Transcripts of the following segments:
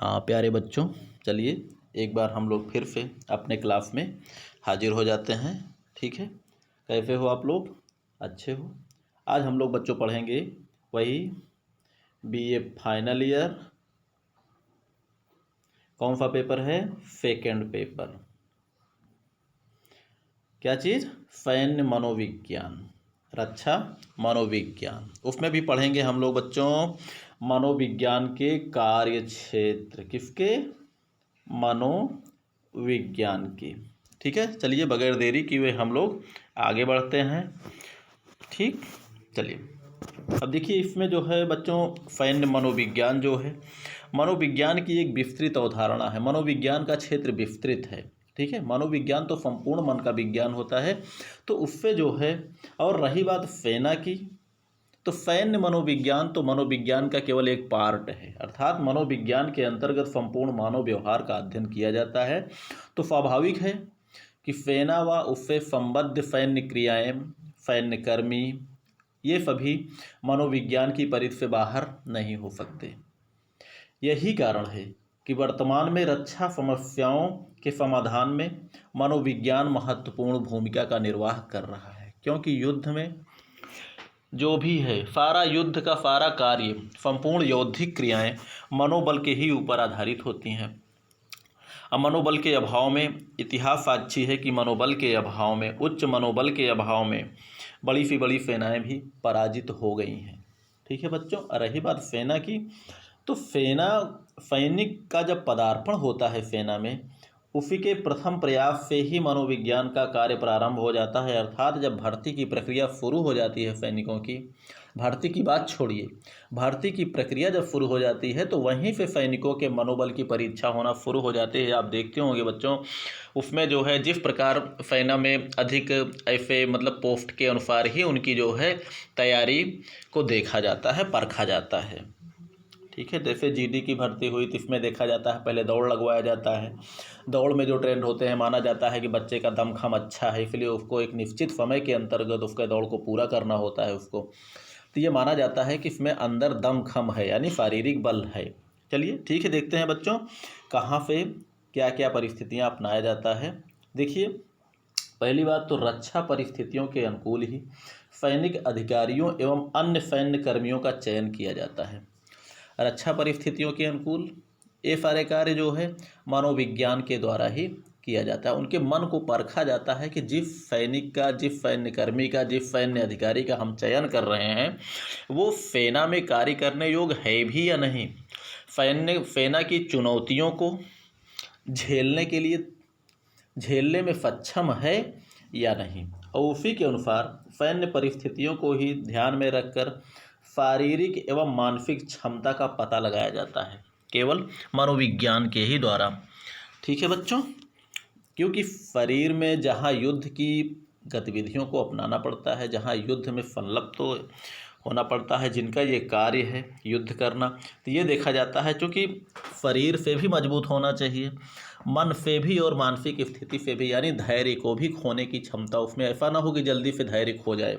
हाँ प्यारे बच्चों, चलिए एक बार हम लोग फिर से अपने क्लास में हाजिर हो जाते हैं। ठीक है, कैसे हो आप लोग? अच्छे हो? आज हम लोग बच्चों पढ़ेंगे वही बीए फाइनल ईयर। कौन सा पेपर है? Second paper. क्या चीज़? सैन्य मनोविज्ञान, रक्षा मनोविज्ञान। उसमें भी पढ़ेंगे हम लोग बच्चों मनोविज्ञान के कार्य क्षेत्र। किसके? मनोविज्ञान की। ठीक है, चलिए बगैर देरी किए हम लोग आगे बढ़ते हैं। ठीक, चलिए अब देखिए इसमें जो है बच्चों सैन्य मनोविज्ञान जो है, मनोविज्ञान की एक विस्तृत अवधारणा है। मनोविज्ञान का क्षेत्र विस्तृत है। ठीक है, मनोविज्ञान तो संपूर्ण मन का विज्ञान होता है, तो उससे जो है, और रही बात सेना की, तो सैन्य मनोविज्ञान तो मनोविज्ञान का केवल एक पार्ट है। अर्थात मनोविज्ञान के अंतर्गत संपूर्ण मानव व्यवहार का अध्ययन किया जाता है। तो स्वाभाविक है कि सेना व उससे संबद्ध सैन्य क्रियाएं, सैन्य कर्मी, ये सभी मनोविज्ञान की परिधि से बाहर नहीं हो सकते। यही कारण है कि वर्तमान में रक्षा समस्याओं के समाधान में मनोविज्ञान महत्वपूर्ण भूमिका का निर्वाह कर रहा है। क्योंकि युद्ध में जो भी है, सारा युद्ध का सारा कार्य, संपूर्ण यौद्धिक क्रियाएं मनोबल के ही ऊपर आधारित होती हैं। अब मनोबल के अभाव में, इतिहास साक्षी है कि मनोबल के अभाव में, उच्च मनोबल के अभाव में बड़ी सी बड़ी सेनाएं भी पराजित हो गई हैं। ठीक है बच्चों, रही बात सेना की, तो सेना, सैनिक का जब पदार्पण होता है सेना में, उसी के प्रथम प्रयास से ही मनोविज्ञान का कार्य प्रारंभ हो जाता है। अर्थात जब भर्ती की प्रक्रिया शुरू हो जाती है सैनिकों की, भर्ती की बात छोड़िए, भर्ती की प्रक्रिया जब शुरू हो जाती है तो वहीं से सैनिकों के मनोबल की परीक्षा होना शुरू हो जाती है। आप देखते होंगे बच्चों, उसमें जो है जिस प्रकार सेना में अधिक ऐसे मतलब पोस्ट के अनुसार ही उनकी जो है तैयारी को देखा जाता है, परखा जाता है। ठीक है, जैसे जीडी की भर्ती हुई तो इसमें देखा जाता है, पहले दौड़ लगवाया जाता है। दौड़ में जो ट्रेंड होते हैं, माना जाता है कि बच्चे का दमखम अच्छा है, इसलिए उसको एक निश्चित समय के अंतर्गत उसके दौड़ को पूरा करना होता है उसको। तो ये माना जाता है कि इसमें अंदर दमखम है, यानी शारीरिक बल है। चलिए ठीक है, देखते हैं बच्चों कहाँ से क्या क्या परिस्थितियाँ अपनाया जाता है। देखिए, पहली बात तो रक्षा परिस्थितियों के अनुकूल ही सैनिक अधिकारियों एवं अन्य सैन्य कर्मियों का चयन किया जाता है। रक्षा परिस्थितियों के अनुकूल ये सारे कार्य जो है मनोविज्ञान के द्वारा ही किया जाता है। उनके मन को परखा जाता है कि जिस सैनिक का, जिस सैन्य कर्मी का, जिस सैन्य अधिकारी का हम चयन कर रहे हैं, वो सेना में कार्य करने योग्य है भी या नहीं, सेना की चुनौतियों को झेलने में सक्षम है या नहीं। और उसी के अनुसार सैन्य परिस्थितियों को ही ध्यान में रखकर शारीरिक एवं मानसिक क्षमता का पता लगाया जाता है, केवल मनोविज्ञान के ही द्वारा। ठीक है बच्चों, क्योंकि शरीर में जहाँ युद्ध की गतिविधियों को अपनाना पड़ता है, जहाँ युद्ध में संलग्न तो होना पड़ता है, जिनका ये कार्य है युद्ध करना, तो ये देखा जाता है क्योंकि शरीर से भी मजबूत होना चाहिए, मन से भी और मानसिक स्थिति से भी, यानी धैर्य को भी खोने की क्षमता उसमें ऐसा ना हो कि जल्दी से धैर्य खो जाए।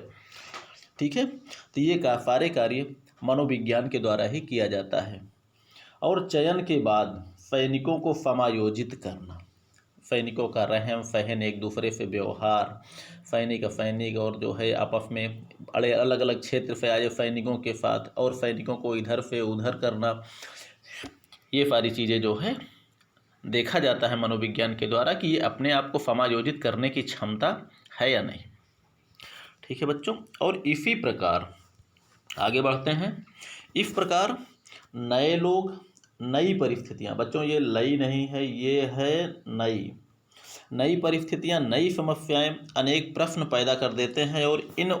ठीक है, तो ये सारे कार्य मनोविज्ञान के द्वारा ही किया जाता है। और चयन के बाद सैनिकों को समायोजित करना, सैनिकों का रहन सहन, एक दूसरे से व्यवहार, सैनिक और जो है आपस में बड़े अलग अलग क्षेत्र से आए सैनिकों के साथ, और सैनिकों को इधर से उधर करना, ये सारी चीज़ें जो है देखा जाता है मनोविज्ञान के द्वारा कि ये अपने आप को समायोजित करने की क्षमता है या नहीं। ठीक है बच्चों, और इसी प्रकार आगे बढ़ते हैं। इस प्रकार नए लोग, नई परिस्थितियां, बच्चों ये लई नहीं है, ये है नई परिस्थितियां, नई समस्याएं अनेक प्रश्न पैदा कर देते हैं, और इन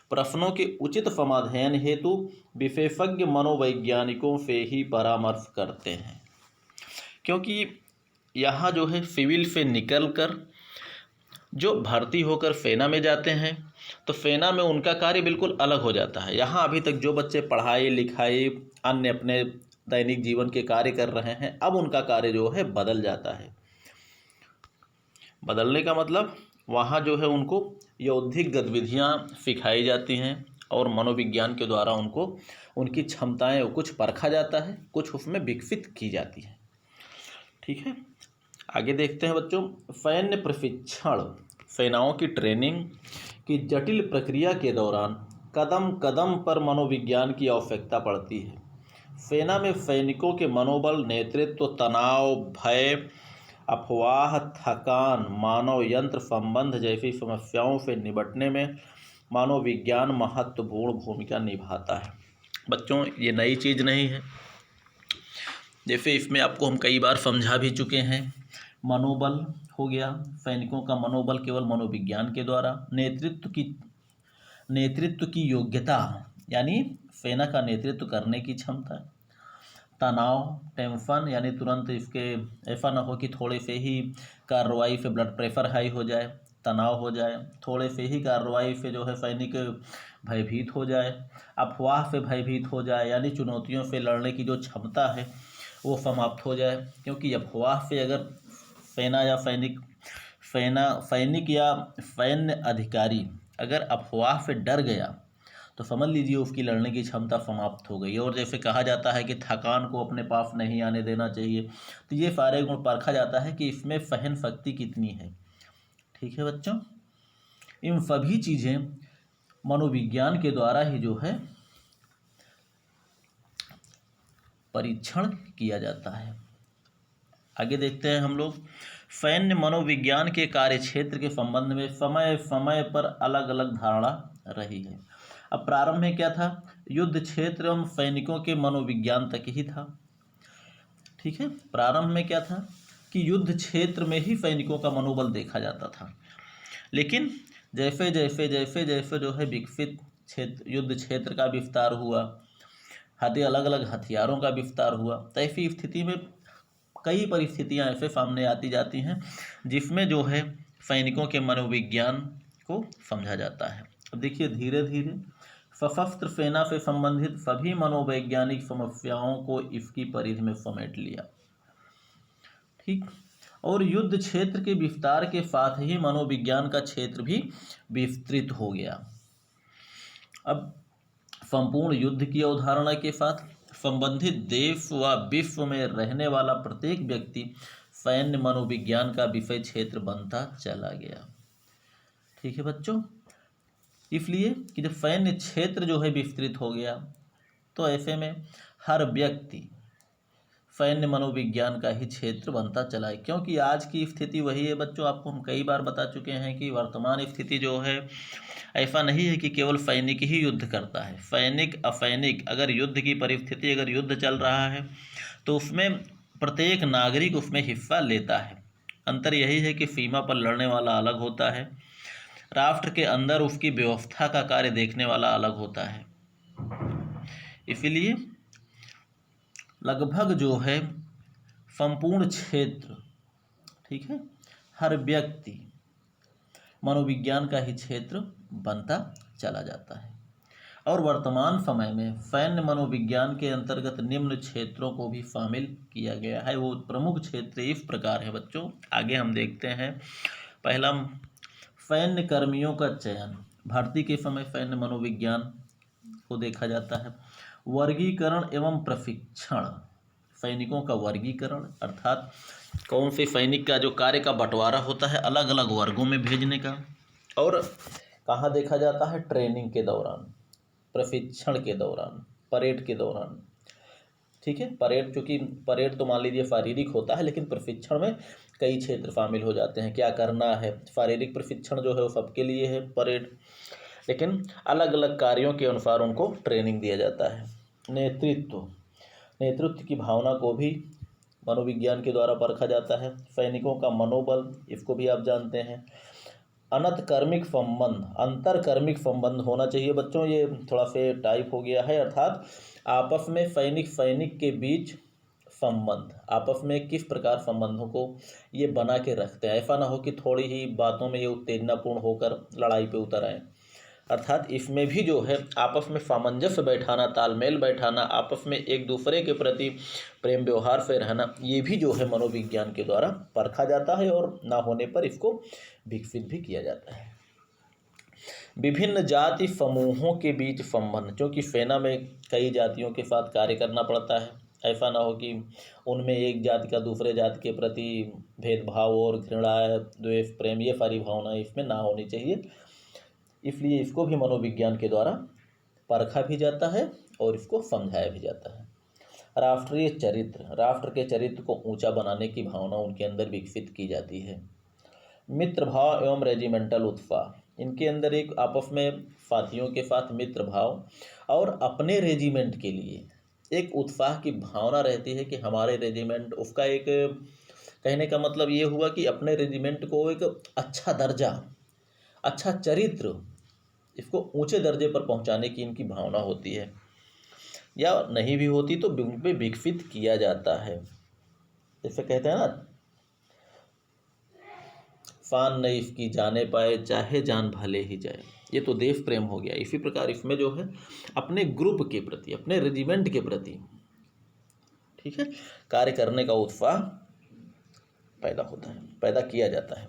प्रश्नों के उचित समाधान हेतु विशेषज्ञ मनोवैज्ञानिकों से ही परामर्श करते हैं। क्योंकि यहाँ जो है सिविल से निकल कर जो भर्ती होकर सेना में जाते हैं, तो सेना में उनका कार्य बिल्कुल अलग हो जाता है। यहाँ अभी तक जो बच्चे पढ़ाई लिखाई अन्य अपने दैनिक जीवन के कार्य कर रहे हैं, अब उनका कार्य जो है बदल जाता है। बदलने का मतलब वहाँ जो है उनको यौद्धिक गतिविधियाँ सिखाई जाती हैं, और मनोविज्ञान के द्वारा उनको उनकी क्षमताएं कुछ परखा जाता है, कुछ उसमें विकसित की जाती है। ठीक है, आगे देखते हैं बच्चों। सैन्य प्रशिक्षण, सेनाओं की ट्रेनिंग की जटिल प्रक्रिया के दौरान कदम कदम पर मनोविज्ञान की आवश्यकता पड़ती है। सेना में सैनिकों के मनोबल, नेतृत्व, तनाव, भय, अफवाह, थकान, मानव यंत्र संबंध जैसी समस्याओं से निपटने में मनोविज्ञान महत्वपूर्ण भूमिका निभाता है। बच्चों ये नई चीज़ नहीं है, जैसे इसमें आपको हम कई बार समझा भी चुके हैं। मनोबल हो गया, सैनिकों का मनोबल केवल मनोविज्ञान के द्वारा। नेतृत्व की योग्यता यानी सेना का नेतृत्व करने की क्षमता। तनाव, टेंशन यानी तुरंत इसके ऐसा ना हो कि थोड़े से ही कार्रवाई से ब्लड प्रेशर हाई हो जाए, तनाव हो जाए, थोड़े से ही कार्रवाई से जो है सैनिक भयभीत हो जाए, अफवाह से भयभीत हो जाए, यानी चुनौतियों से लड़ने की जो क्षमता है वो समाप्त हो जाए। क्योंकि अफवाह से अगर सेना या सैनिक या सैन्य अधिकारी अगर अफवाह से डर गया तो समझ लीजिए उसकी लड़ने की क्षमता समाप्त हो गई। और जैसे कहा जाता है कि थकान को अपने पास नहीं आने देना चाहिए, तो ये सारे गुण परखा जाता है कि इसमें सहन शक्ति कितनी है। ठीक है बच्चों, इन सभी चीज़ें मनोविज्ञान के द्वारा ही जो है परीक्षण किया जाता है। आगे देखते हैं हम लोग। सैन्य मनोविज्ञान के कार्यक्षेत्र के संबंध में समय समय पर अलग अलग धारणा रही है। अब प्रारंभ में क्या था, युद्ध क्षेत्र एवं सैनिकों के मनोविज्ञान तक ही था। ठीक है, प्रारंभ में क्या था कि युद्ध क्षेत्र में ही सैनिकों का मनोबल देखा जाता था। लेकिन जैसे जैसे जैसे जैसे जो है विकसित क्षेत्र, युद्ध क्षेत्र का विस्तार हुआ, अलग अलग हथियारों का विस्तार हुआ, तो ऐसी स्थिति में कई परिस्थितियां ऐसे सामने आती जाती हैं जिसमें जो है सैनिकों के मनोविज्ञान को समझा जाता है। अब देखिए, धीरे धीरे सशस्त्र सेना से संबंधित सभी मनोवैज्ञानिक समस्याओं को इसकी परिधि में समेट लिया। ठीक, और युद्ध क्षेत्र के विस्तार के साथ ही मनोविज्ञान का क्षेत्र भी विस्तृत हो गया। अब संपूर्ण युद्ध की अवधारणा के साथ संबंधित देश व विश्व में रहने वाला प्रत्येक व्यक्ति सैन्य मनोविज्ञान का विषय क्षेत्र बनता चला गया। ठीक है बच्चों, इसलिए कि जब सैन्य क्षेत्र जो है विस्तृत हो गया तो ऐसे में हर व्यक्ति सैन्य मनोविज्ञान का ही क्षेत्र बनता चला है। क्योंकि आज की स्थिति वही है बच्चों, आपको हम कई बार बता चुके हैं कि वर्तमान स्थिति जो है ऐसा नहीं है कि केवल सैनिक ही युद्ध करता है। सैनिक असैनिक अगर युद्ध की परिस्थिति, अगर युद्ध चल रहा है तो उसमें प्रत्येक नागरिक उसमें हिस्सा लेता है। अंतर यही है कि सीमा पर लड़ने वाला अलग होता है, राष्ट्र के अंदर उसकी व्यवस्था का कार्य देखने वाला अलग होता है। इसलिए लगभग जो है संपूर्ण क्षेत्र, ठीक है, हर व्यक्ति मनोविज्ञान का ही क्षेत्र बनता चला जाता है। और वर्तमान समय में सैन्य मनोविज्ञान के अंतर्गत निम्न क्षेत्रों को भी शामिल किया गया है। वो प्रमुख क्षेत्र इस प्रकार है बच्चों, आगे हम देखते हैं। पहला, सैन्य कर्मियों का चयन। भर्ती के समय सैन्य मनोविज्ञान को देखा जाता है। वर्गीकरण एवं प्रशिक्षण, सैनिकों का वर्गीकरण अर्थात कौन से सैनिक का जो कार्य का बंटवारा होता है अलग अलग वर्गों में भेजने का। और कहाँ देखा जाता है, ट्रेनिंग के दौरान, प्रशिक्षण के दौरान, परेड के दौरान। ठीक है, परेड, चूँकि परेड तो मान लीजिए शारीरिक होता है, लेकिन प्रशिक्षण में कई क्षेत्र शामिल हो जाते हैं। क्या करना है, शारीरिक प्रशिक्षण जो है वो सबके लिए है परेड, लेकिन अलग अलग कार्यों के अनुसार उनको ट्रेनिंग दिया जाता है। नेतृत्व की भावना को भी मनोविज्ञान के द्वारा परखा जाता है। सैनिकों का मनोबल, इसको भी आप जानते हैं। अनतकर्मिक संबंध, अंतरकर्मिक संबंध होना चाहिए बच्चों, ये थोड़ा सा टाइप हो गया है, अर्थात आपस में सैनिक के बीच संबंध, आपस में किस प्रकार संबंधों को ये बना के रखते हैं। ऐसा ना हो कि थोड़ी ही बातों में ये उत्तेजनापूर्ण होकर लड़ाई पे उतर आए। अर्थात इसमें भी जो है आपस में सामंजस्य बैठाना, तालमेल बैठाना, आपस में एक दूसरे के प्रति प्रेम व्यवहार से रहना, ये भी जो है मनोविज्ञान के द्वारा परखा जाता है और ना होने पर इसको विकसित भी किया जाता है। विभिन्न जाति समूहों के बीच संबंध, क्योंकि सेना में कई जातियों के साथ कार्य करना पड़ता है, ऐसा ना हो कि उनमें एक जाति का दूसरे जाति के प्रति भेदभाव और घृणा, द्वेष, प्रेम, ये सारी भावनाएं इसमें ना होनी चाहिए। इसलिए इसको भी मनोविज्ञान के द्वारा परखा भी जाता है और इसको समझाया भी जाता है। राष्ट्रीय चरित्र, राष्ट्र के चरित्र को ऊंचा बनाने की भावना उनके अंदर विकसित की जाती है। मित्र भाव एवं रेजिमेंटल उत्साह, इनके अंदर एक आपस में साथियों के साथ मित्र भाव और अपने रेजिमेंट के लिए एक उत्साह की भावना रहती है कि हमारे रेजिमेंट, उसका एक कहने का मतलब ये हुआ कि अपने रेजिमेंट को एक अच्छा दर्जा, अच्छा चरित्र, इसको ऊंचे दर्जे पर पहुंचाने की इनकी भावना होती है, या नहीं भी होती तो विकसित किया जाता है। जैसे कहते हैं ना, फान नहीं इसकी जाने पाए चाहे जान भले ही जाए, ये तो देश प्रेम हो गया। इसी प्रकार इसमें जो है अपने ग्रुप के प्रति, अपने रेजिमेंट के प्रति, ठीक है, कार्य करने का उत्साह पैदा होता है, पैदा किया जाता है।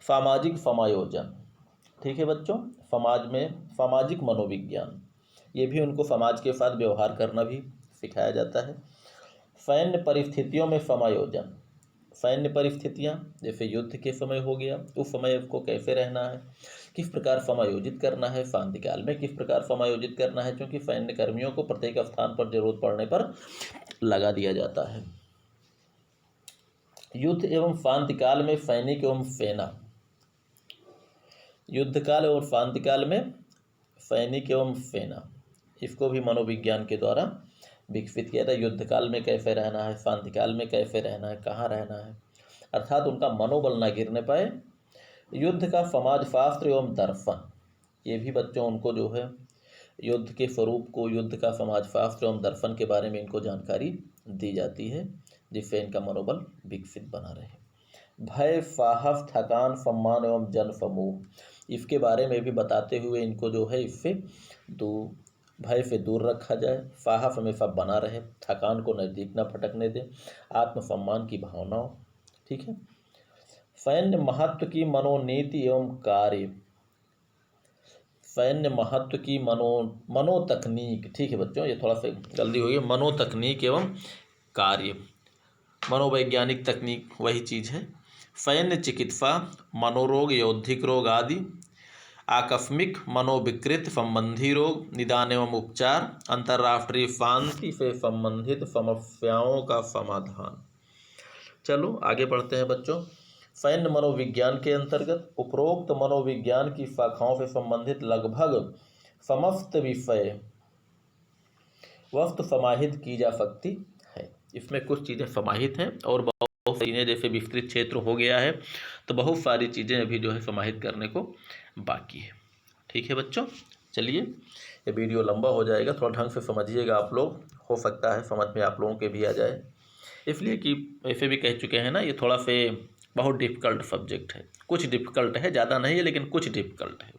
सामाजिक समायोजन, ठीक है बच्चों, समाज में सामाजिक मनोविज्ञान, ये भी उनको समाज के साथ व्यवहार करना भी सिखाया जाता है। सैन्य परिस्थितियों में समायोजन, सैन्य परिस्थितियाँ जैसे युद्ध के समय हो गया, उस समय उसको कैसे रहना है, किस प्रकार समायोजित करना है, शांति काल में किस प्रकार समायोजित करना है, क्योंकि सैन्य कर्मियों को प्रत्येक स्थान पर जरूरत पड़ने पर लगा दिया जाता है। युद्ध एवं शांति काल में सैनिक एवं सेना, युद्ध काल और शांति काल में सैनिक एवं सेना, इसको भी मनोविज्ञान के द्वारा विकसित किया था। युद्ध काल में कैसे रहना है, शांति काल में कैसे रहना है, कहाँ रहना है, अर्थात उनका मनोबल ना गिरने पाए। युद्ध का समाजशास्त्र एवं दर्शन, ये भी बच्चों उनको जो है युद्ध के स्वरूप को, युद्ध का समाजशास्त्र एवं दर्शन के बारे में इनको जानकारी दी जाती है, जिससे इनका मनोबल विकसित बना रहे। भय, साहस, थकान, सम्मान एवं जन समूह, इसके बारे में भी बताते हुए इनको जो है इससे भय से दूर रखा जाए, साहस हमेशा बना रहे, थकान को नज़दीक न फटकने दे, आत्मसम्मान की भावना हो, ठीक है। सैन्य महत्व की मनोनीति एवं कार्य, सैन्य महत्व की मनोतकनीक, ठीक है बच्चों, ये थोड़ा सा जल्दी हो गई, मनोतकनीक एवं कार्य, मनोवैज्ञानिक तकनीक वही चीज़ है। सैन्य चिकित्सा, मनोरोग, यौद्धिक रोग आदि, आकस्मिक मनोविकृत संबंधी रोग, निदान एवं उपचार, अंतर्राष्ट्रीय शांति से संबंधित समस्याओं का समाधान। चलो आगे बढ़ते हैं बच्चों। सैन्य मनोविज्ञान के अंतर्गत उपरोक्त मनोविज्ञान की शाखाओं से संबंधित लगभग समस्त विषय वस्तु समाहित की जा सकती है। इसमें कुछ चीज़ें समाहित हैं और बहुत चीज़ें, जैसे विस्तृत क्षेत्र हो गया है तो बहुत सारी चीज़ें अभी जो है समाहित करने को बाकी है। ठीक है बच्चों, चलिए, ये वीडियो लंबा हो जाएगा, थोड़ा ढंग से समझिएगा आप लोग, हो सकता है समझ में आप लोगों के भी आ जाए, इसलिए कि ऐसे भी कह चुके हैं ना, ये थोड़ा से बहुत डिफ़िकल्ट सब्जेक्ट है, कुछ डिफ़िकल्ट है, ज़्यादा नहीं है लेकिन कुछ डिफ़िकल्ट है।